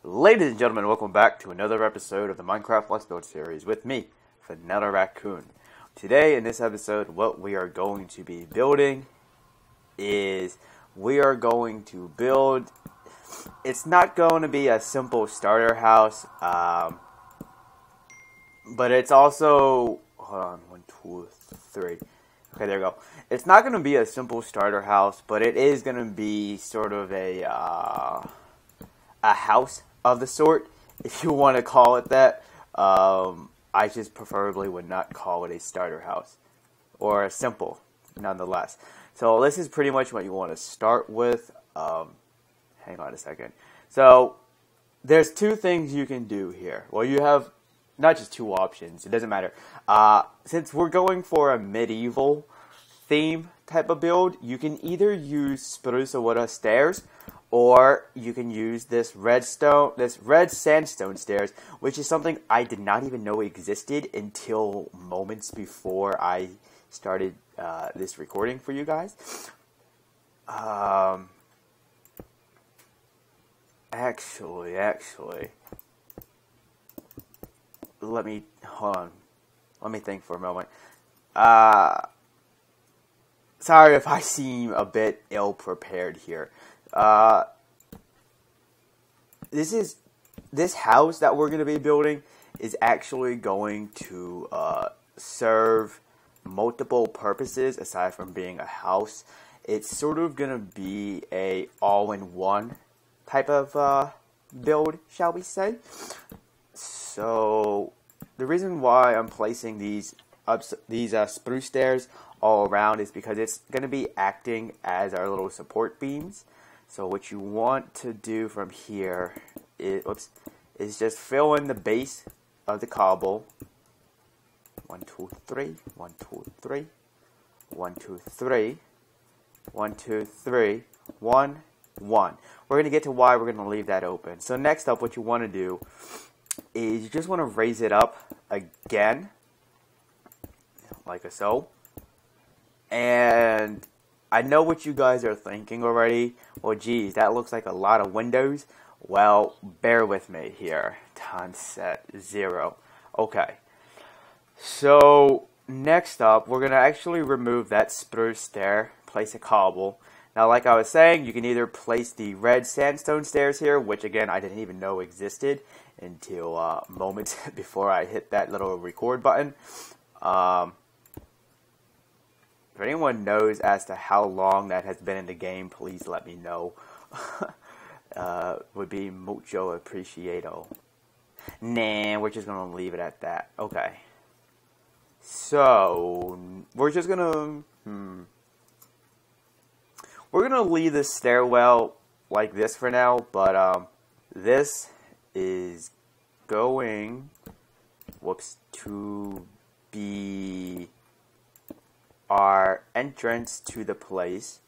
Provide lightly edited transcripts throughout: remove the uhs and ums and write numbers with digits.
Ladies and gentlemen, welcome back to another episode of the Minecraft Let's Build series with me, Vanillaraccoon. Today, in this episode, what we are going to be building is we are going to build. It's not going to be a simple starter house, but it's also. Hold on, 1, 2, 3. Okay, there we go. It's not going to be a simple starter house, but it is going to be sort of a house of the sort, if you want to call it that. I just preferably would not call it a starter house, or a simple, nonetheless. So this is pretty much what you want to start with. Hang on a second. So there's two things you can do here. Well, you have not just two options. It doesn't matter. Since we're going for a medieval theme type of build, you can either use spruce wood stairs, or you can use this red sandstone stairs, which is something I did not even know existed until moments before I started this recording for you guys. Actually, hold on. Let me think for a moment. Sorry if I seem a bit ill-prepared here. This house that we're going to be building is actually going to serve multiple purposes aside from being a house. It's sort of going to be a all-in-one type of build, shall we say. So the reason why I'm placing these spruce stairs all around is because it's going to be acting as our little support beams. So what you want to do from here is just fill in the base of the cobble. 1, 2, 3, 1, 2, 3, 1, 2, 3, 1, 2, 3, 1, 1. We're going to get to why we're going to leave that open. So next up, what you want to do is you just want to raise it up again, like so. And I know what you guys are thinking already. Well, geez, that looks like a lot of windows. Well, bear with me here. Time set 0. Okay. So next up, we're going to actually remove that spruce stair, place a cobble. Now, like I was saying, you can either place the red sandstone stairs here, which again, I didn't even know existed until moments before I hit that little record button. If anyone knows as to how long that has been in the game, please let me know. Would be mucho appreciado. Nah, we're just going to leave it at that. Okay. So, we're just going to... We're going to leave this stairwell like this for now, but this is going... to be our entrance to the place,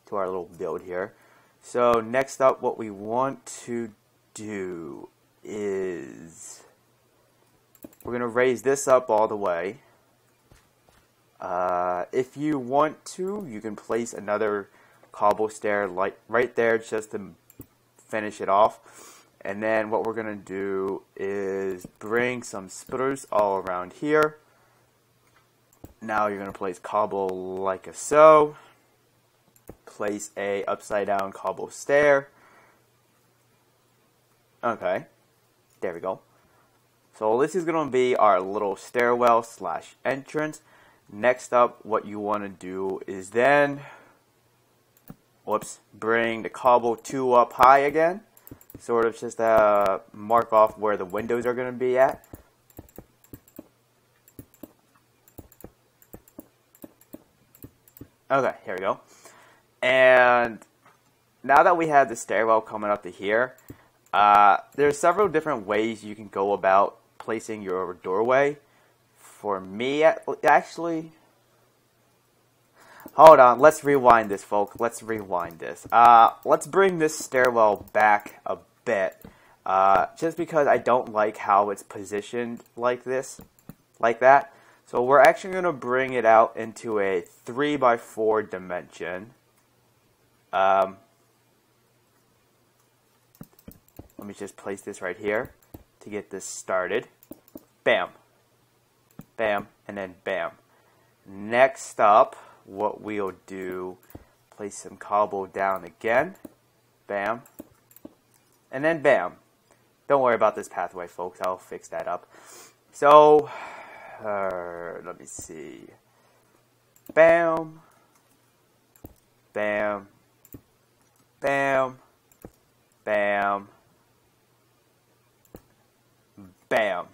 to our little build here. So next up, what we want to do is we're going to raise this up all the way. If you want to, you can place another cobble stair like right there just to finish it off. And then what we're going to do is bring some spruce all around here. Now you're going to place cobble like so. Place a upside down cobble stair. Okay. There we go. So this is going to be our little stairwell / entrance. Next up, what you want to do is then... bring the cobble 2 up high again. Sort of just mark off where the windows are going to be at. Okay, here we go. And now that we have the stairwell coming up to here, there's several different ways you can go about placing your doorway. For me, actually... Hold on, let's rewind this, folks. Let's rewind this. Let's bring this stairwell back a bit. Just because I don't like how it's positioned like this, like that. So we're actually going to bring it out into a 3x4 dimension. Let me just place this right here to get this started. Bam. Bam. And then bam. Next up, what we'll do, place some cobble down again. Bam. And then bam. Don't worry about this pathway, folks. I'll fix that up. So, let me see. Bam. Bam. Bam. Bam. Bam.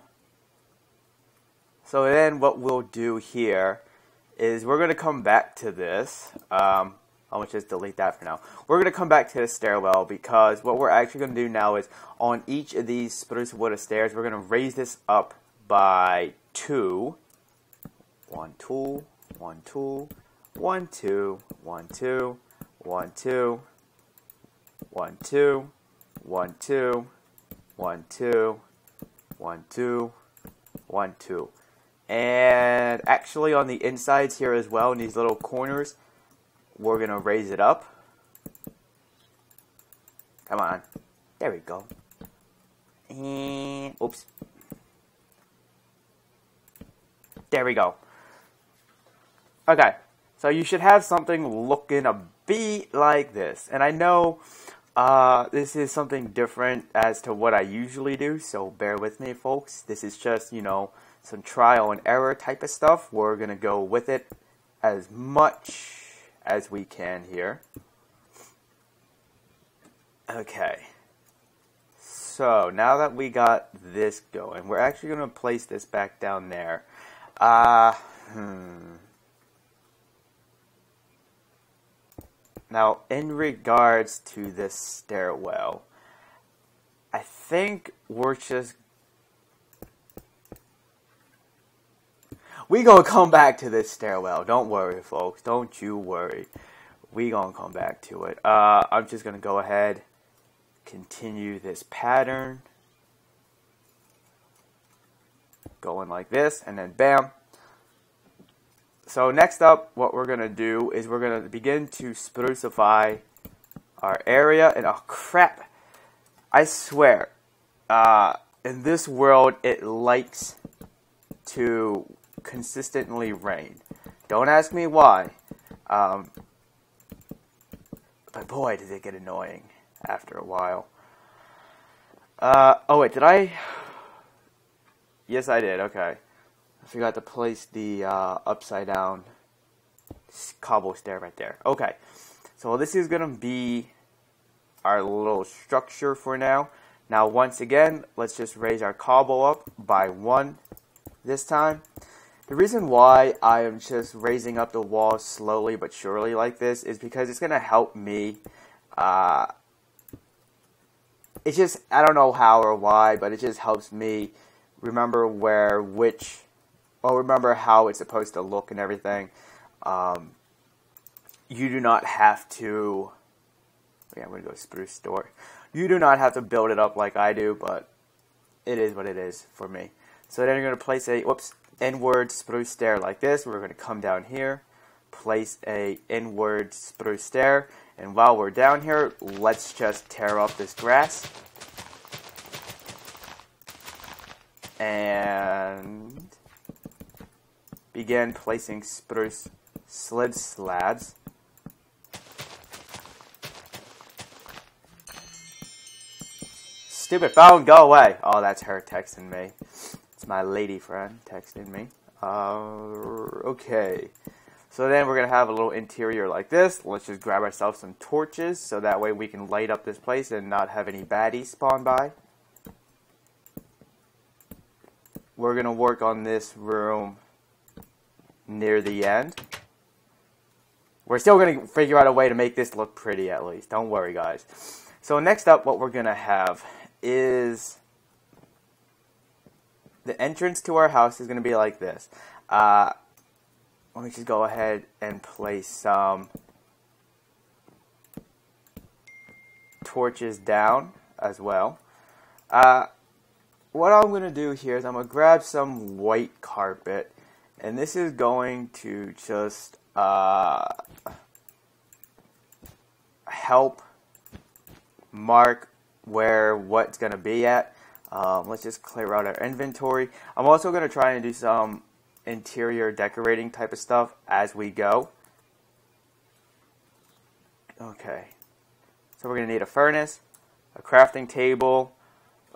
So then what we'll do here is we're going to come back to this. I'm going to just delete that for now. We're going to come back to the stairwell because what we're actually going to do now is on each of these spruce wood stairs, we're going to raise this up by 2. 1, 2, 1, 2, 1, 2, 1, 2, 1, 2, 1, 2, 1, 2, 1, 2, 1, 2, 1, 2. And actually on the insides here as well, in these little corners, we're going to raise it up. Come on. There we go. And, oops. There we go. Okay. So you should have something looking a bit like this. And I know this is something different as to what I usually do, so bear with me, folks. This is just, you know, some trial and error type of stuff. We're going to go with it as much as we can here. Okay. So, now that we got this going, we're actually going to place this back down there. Now, in regards to this stairwell, I think we're just... We gonna come back to this stairwell. Don't worry, folks. Don't you worry. We gonna come back to it. I'm just gonna go ahead, continue this pattern. Going like this, and then bam. So next up, what we're gonna do is we're gonna begin to spruceify our area. And oh crap, I swear, in this world it likes to consistently rain. Don't ask me why, but boy does it get annoying after a while. Oh wait, did I? Yes, I did. Okay. I forgot to place the upside down cobble stair right there. Okay, so this is going to be our little structure for now. Now, once again, let's just raise our cobble up by 1 this time. The reason why I am just raising up the wall slowly but surely like this is because it's going to help me. It's just, I don't know how or why, but it just helps me remember remember how it's supposed to look and everything. You do not have to... Yeah, I'm going to go spruce door. You do not have to build it up like I do, but it is what it is for me. So then you're going to place a inward spruce stair like this. We're going to come down here, place a inward spruce stair, and while we're down here, let's just tear up this grass. And begin placing spruce slid slabs. Stupid phone, go away. Oh, that's her texting me. It's my lady friend texting me. Okay. So then we're going to have a little interior like this. Let's just grab ourselves some torches so that way we can light up this place and not have any baddies spawn by. We're going to work on this room near the end. We're still going to figure out a way to make this look pretty at least. Don't worry, guys. So next up, what we're going to have is the entrance to our house is going to be like this. Let me just go ahead and place some torches down as well. What I'm going to do here is I'm going to grab some white carpet, and this is going to just help mark where what's going to be at. Let's just clear out our inventory. I'm also going to try and do some interior decorating type of stuff as we go. Okay, so we're going to need a furnace, a crafting table.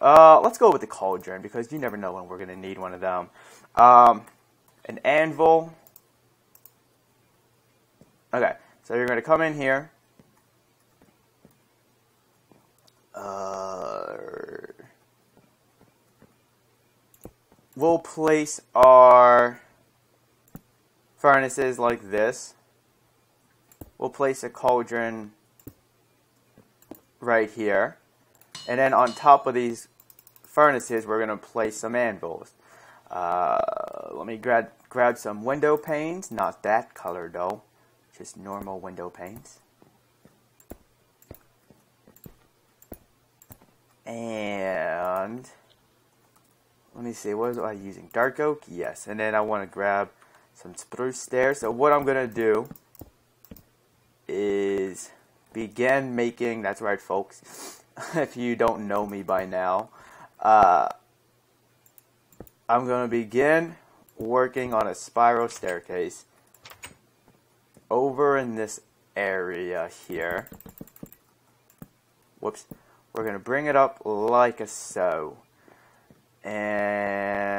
Let's go with the cauldron because you never know when we're going to need one of them. An anvil. Okay, so you're going to come in here. We'll place our furnaces like this. We'll place a cauldron right here. And then on top of these furnaces, we're going to place some anvils. Let me grab some window panes. Not that color, though. Just normal window panes. And let me see, what was I using? Dark oak? Yes. And then I want to grab some spruce stairs. So what I'm going to do is begin making, that's right folks, if you don't know me by now, I'm going to begin working on a spiral staircase over in this area here. Whoops. We're going to bring it up like so. And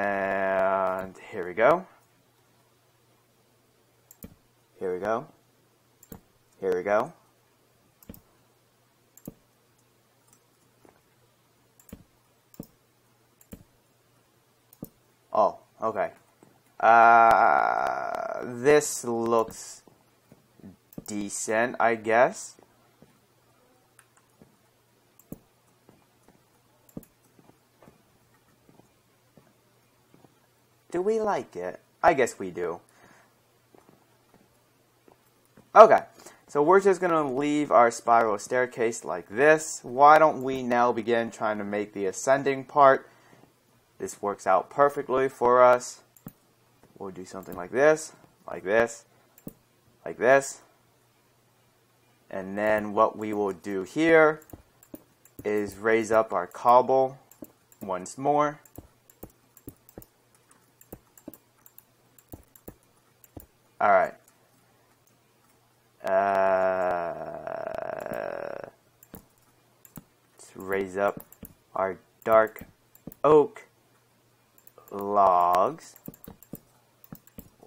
here we go. Here we go. Here we go. Oh, okay. This looks decent, I guess. Do we like it? I guess we do. Okay, so we're just going to leave our spiral staircase like this. Why don't we now begin trying to make the ascending part? This works out perfectly for us. We'll do something like this, like this, like this. And then what we will do here is raise up our cobble once more. Alright. Let's raise up our dark oak logs.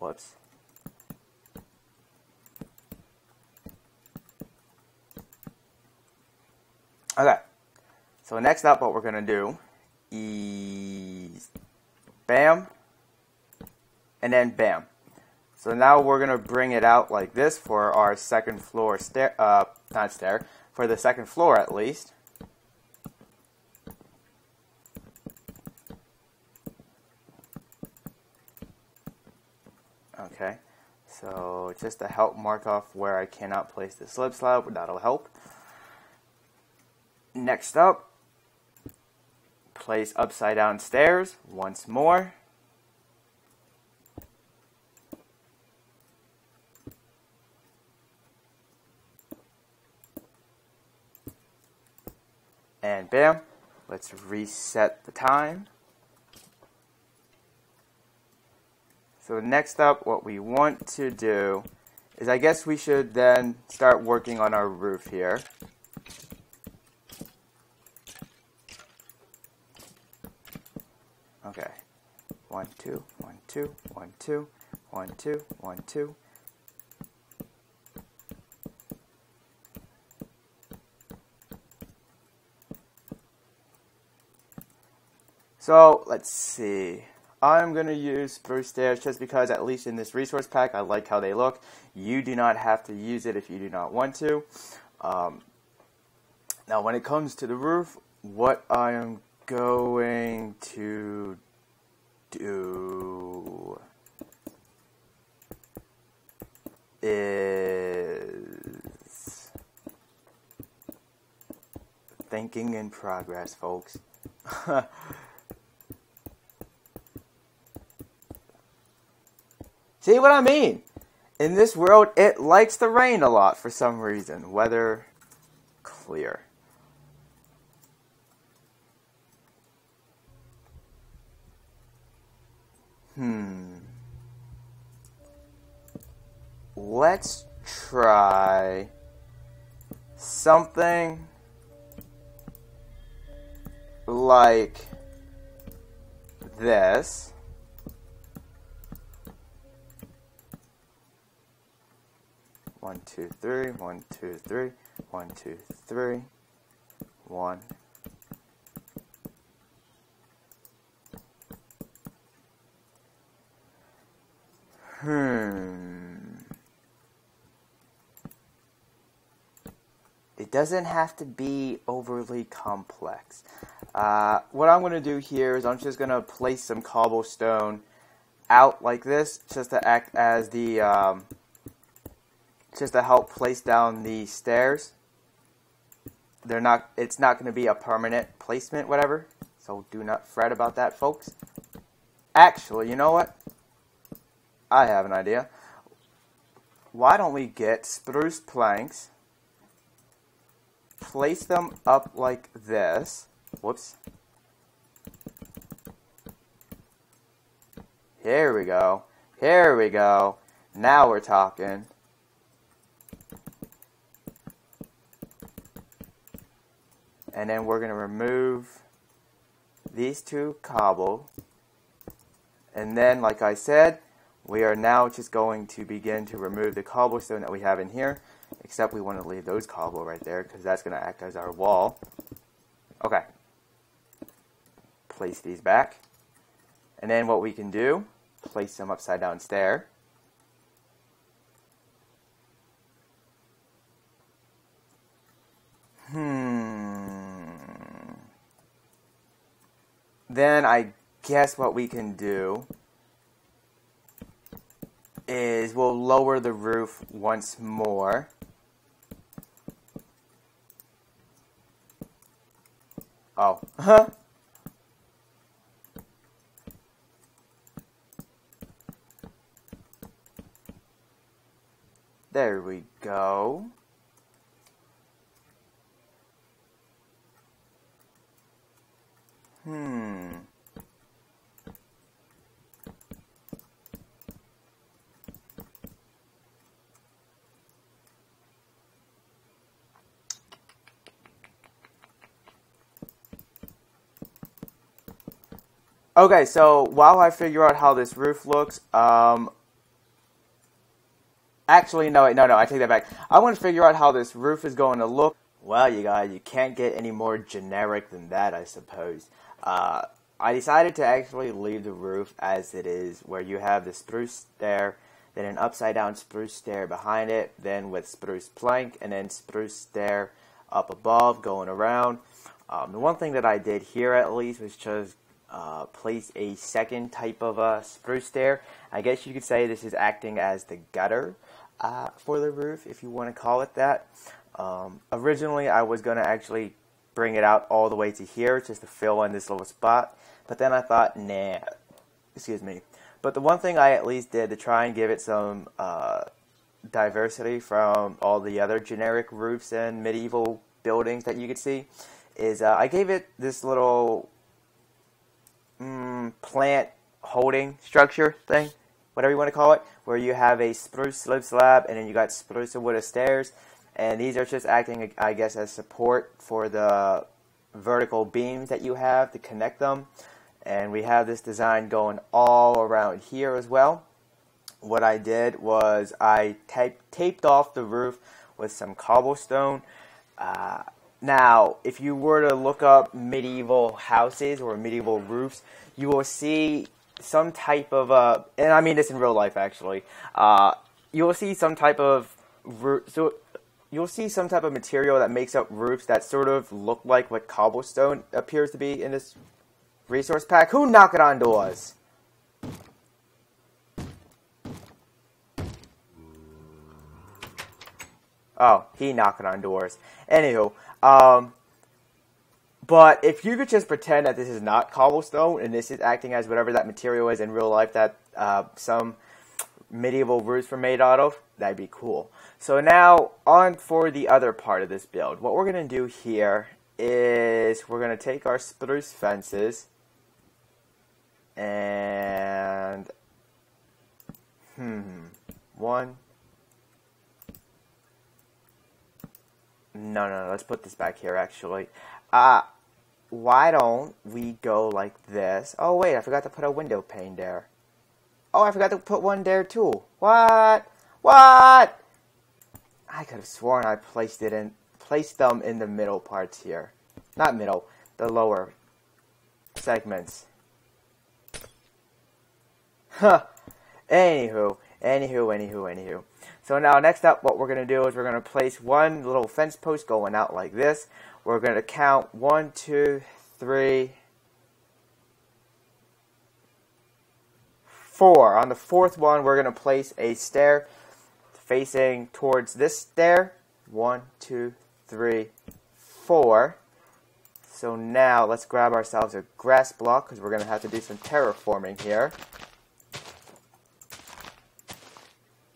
Whoops. Okay. So next up, what we're going to do is bam, and then bam. So now we're going to bring it out like this for our second floor stair, not stair, for the second floor at least. Okay, so just to help mark off where I cannot place the slip slab, that'll help. Next up, place upside down stairs once more. And bam, let's reset the time. So next up, what we want to do is I guess we should then start working on our roof here. Okay, 1, 2, 1, 2, 1, 2, 1, 2, 1, 2. So let's see. I'm going to use spruce stairs just because at least in this resource pack I like how they look. You do not have to use it if you do not want to. Now when it comes to the roof, what I am going to do is thinking in progress, folks. See what I mean? In this world, it likes to rain a lot for some reason. Weather clear. Let's try something like this. One, two, three, 1, 2, 3, 1, 2, 3, 1. It doesn't have to be overly complex. What I'm going to do here is I'm just going to place some cobblestone out like this, just to act as the, just to help place down the stairs. It's not going to be a permanent placement, whatever. So do not fret about that, folks. Actually, you know what? I have an idea. Why don't we get spruce planks, place them up like this. Whoops. Here we go. Here we go. Now we're talking. And then we're going to remove these two cobble. And then, like I said, we are now just going to begin to remove the cobblestone that we have in here. Except we want to leave those cobble right there, because that's going to act as our wall. Okay. Place these back. And then what we can do, place them upside down stair. Then I guess what we can do is we'll lower the roof once more. Oh. There we go. Okay, so while I figure out how this roof looks, actually, no, I take that back. I want to figure out how this roof is going to look. Well, you guys, you can't get any more generic than that, I suppose. I decided to actually leave the roof as it is, where you have the spruce stair, then an upside down spruce stair behind it, then with spruce plank, and then spruce stair up above going around. The one thing that I did here at least was just place a second type of spruce stair. I guess you could say this is acting as the gutter for the roof, if you want to call it that. Originally, I was going to actually bring it out all the way to here just to fill in this little spot, but then I thought, nah, excuse me. But the one thing I at least did to try and give it some diversity from all the other generic roofs and medieval buildings that you could see is I gave it this little plant holding structure thing, whatever you want to call it, where you have a spruce slip slab and then you got spruce and wood stairs, and these are just acting, I guess, as support for the vertical beams that you have to connect them. And we have this design going all around here as well. What I did was I taped off the roof with some cobblestone. Now, if you were to look up medieval houses or medieval roofs, you will see some type of, and I mean this in real life actually, you will see some type of you'll see some type of material that makes up roofs that sort of look like what cobblestone appears to be in this resource pack. Who knocking on doors? Oh, he knocking on doors. Anywho, but if you could just pretend that this is not cobblestone and this is acting as whatever that material is in real life that some medieval roofs were made out of, that'd be cool. So now, on for the other part of this build. What we're going to do here is we're going to take our spruce fences And one. No, let's put this back here actually. Why don't we go like this? Oh wait, I forgot to put a window pane there. Oh, I forgot to put one there too. What? I could have sworn I placed them in the middle parts here. Not middle, the lower segments. Huh. Anywho. So now next up, what we're going to do is we're going to place one little fence post going out like this. We're going to count 1, 2, 3, 4. On the fourth one, we're going to place a stair facing towards this stair. 1, 2, 3, 4. So now let's grab ourselves a grass block because we're going to have to do some terraforming here.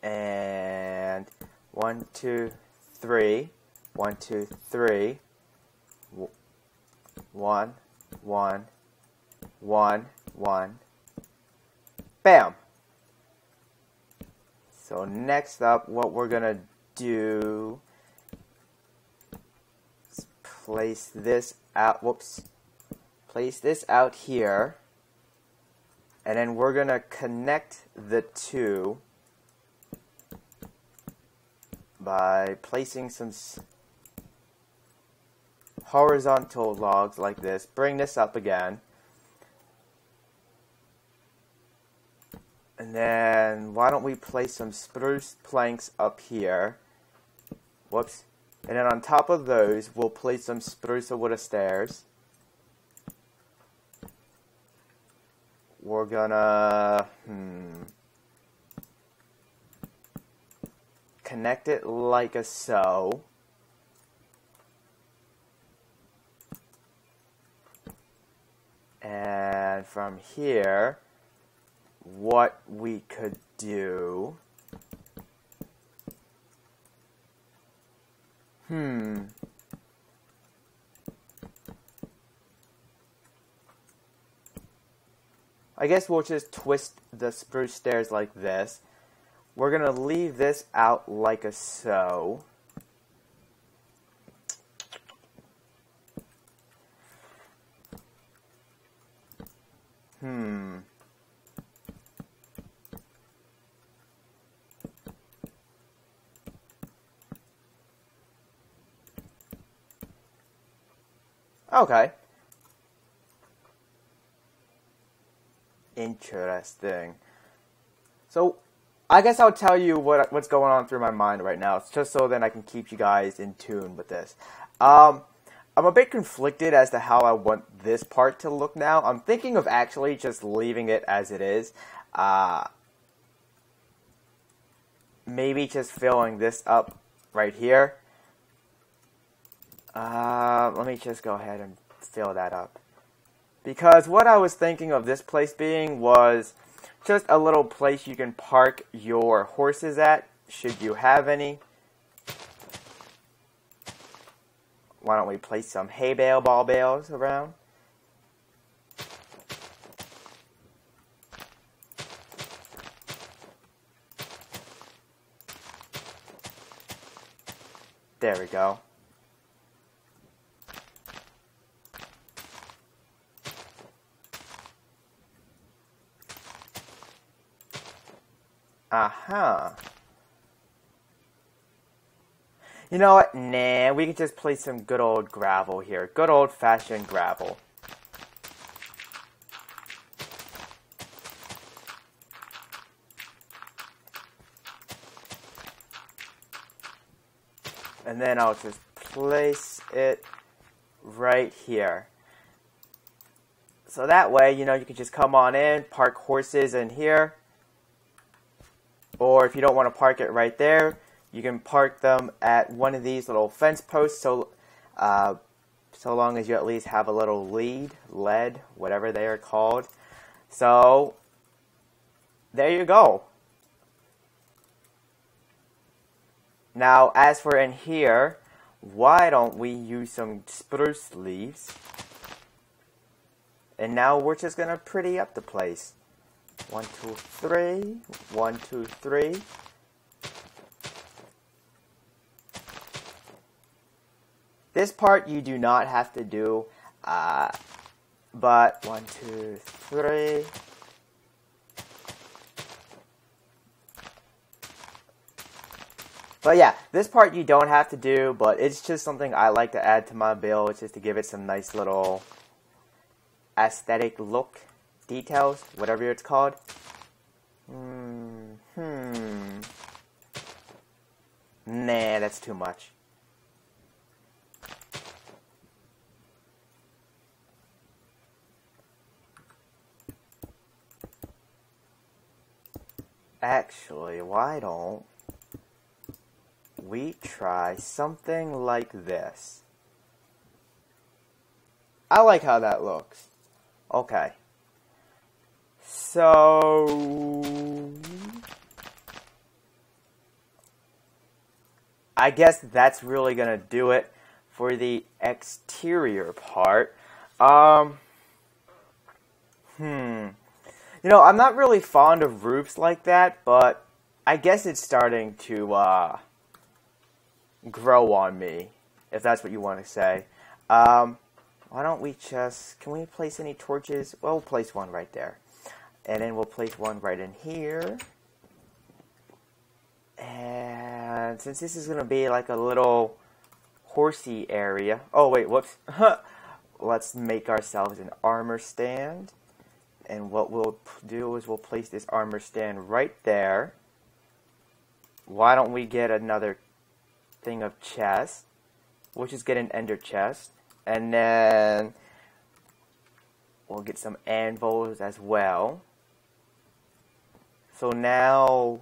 And 1, 2, 3. 1, 2, 3. 1, 1, 1, 1. Bam! So next up, what we're gonna do is place this out. Place this out here, and then we're gonna connect the two by placing some horizontal logs like this. Bring this up again. And then why don't we place some spruce planks up here. Whoops. And then on top of those, we'll place some spruce wood stairs. We're gonna connect it like so. And from here, what we could do, I guess we'll just twist the spruce stairs like this. We're gonna leave this out like so. Okay. Interesting. So, I guess I'll tell you what's going on through my mind right now. It's just so then I can keep you guys in tune with this. I'm a bit conflicted as to how I want this part to look now. I'm thinking of actually just leaving it as it is. Maybe just filling this up right here. Let me just go ahead and fill that up. Because what I was thinking of this place being was just a little place you can park your horses at, should you have any. Why don't we place some hay ball bales around? There we go. You know what? Nah, we can just place some good old gravel here. Good old-fashioned gravel. And then I'll just place it right here. So that way, you know, you can just come on in, park horses in here. Or if you don't want to park it right there, you can park them at one of these little fence posts, so long as you at least have a little lead, whatever they are called. So, there you go. Now, as for in here, why don't we use some spruce leaves And now we're just gonna pretty up the place. 1, 2, 3. 1, 2, 3. This part you do not have to do, but 1, 2, 3. But yeah, this part you don't have to do, but it's just something I like to add to my build. It's just to give it some nice little aesthetic look, details, whatever it's called. Nah, that's too much. Actually, why don't we try something like this? I like how that looks. Okay. So I guess that's really gonna do it for the exterior part. You know, I'm not really fond of roofs like that, but I guess it's starting to grow on me, if that's what you want to say. Why don't we just, can we place any torches? Well, we'll place one right there. And then we'll place one right in here. And since this is going to be like a little horsey area. Oh, wait, whoops. Let's make ourselves an armor stand. And what we'll do is we'll place this armor stand right there. Why don't we get another thing of chest? We'll just get an ender chest. And then we'll get some anvils as well. So now,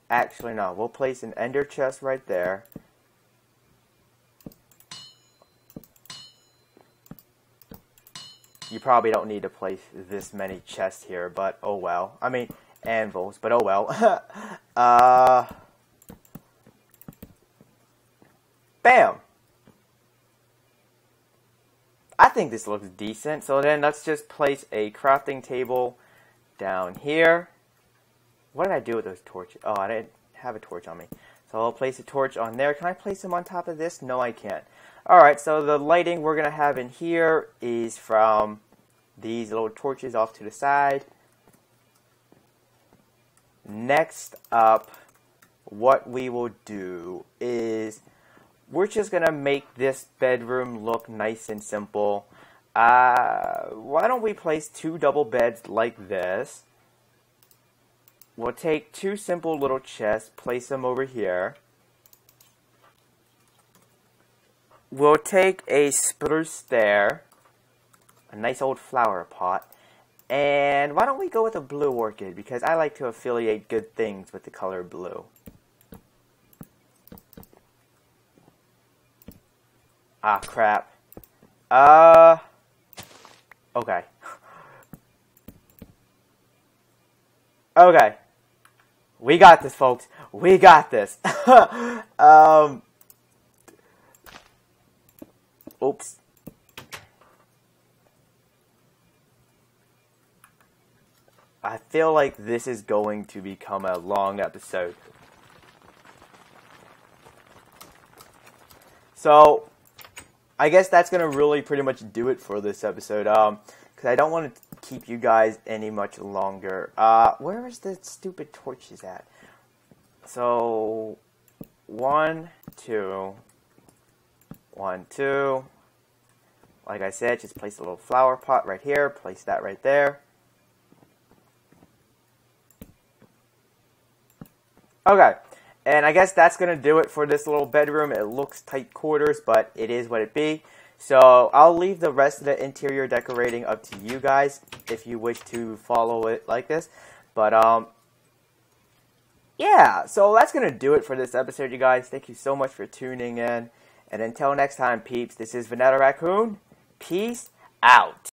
actually no, we'll place an ender chest right there. You probably don't need to place this many chests here, but oh well. I mean, anvils, but oh well. Bam! I think this looks decent. So then let's just place a crafting table down here. What did I do with those torches? Oh, I didn't have a torch on me. So I'll place a torch on there. Can I place them on top of this? No, I can't. Alright, so the lighting we're going to have in here is from these little torches off to the side. Next up, what we will do is we're just going to make this bedroom look nice and simple. Why don't we place 2 double beds like this? We'll take 2 simple little chests, place them over here. We'll take a spruce there, a nice old flower pot, and why don't we go with a blue orchid, because I like to affiliate good things with the color blue. Ah, crap. Okay. Okay. We got this, folks. We got this. Oops. I feel like this is going to become a long episode. So, I guess that's going to really pretty much do it for this episode. Because I don't want to keep you guys any much longer. Where is the stupid torches at? So, 1, 2... 1, 2. Like I said, just place a little flower pot right here. Place that right there. Okay. And I guess that's going to do it for this little bedroom. It looks tight quarters, but it is what it be. So I'll leave the rest of the interior decorating up to you guys if you wish to follow it like this. But, yeah. So that's going to do it for this episode, you guys. Thank you so much for tuning in. And until next time, peeps, this is Vanillaraccoon. Peace out.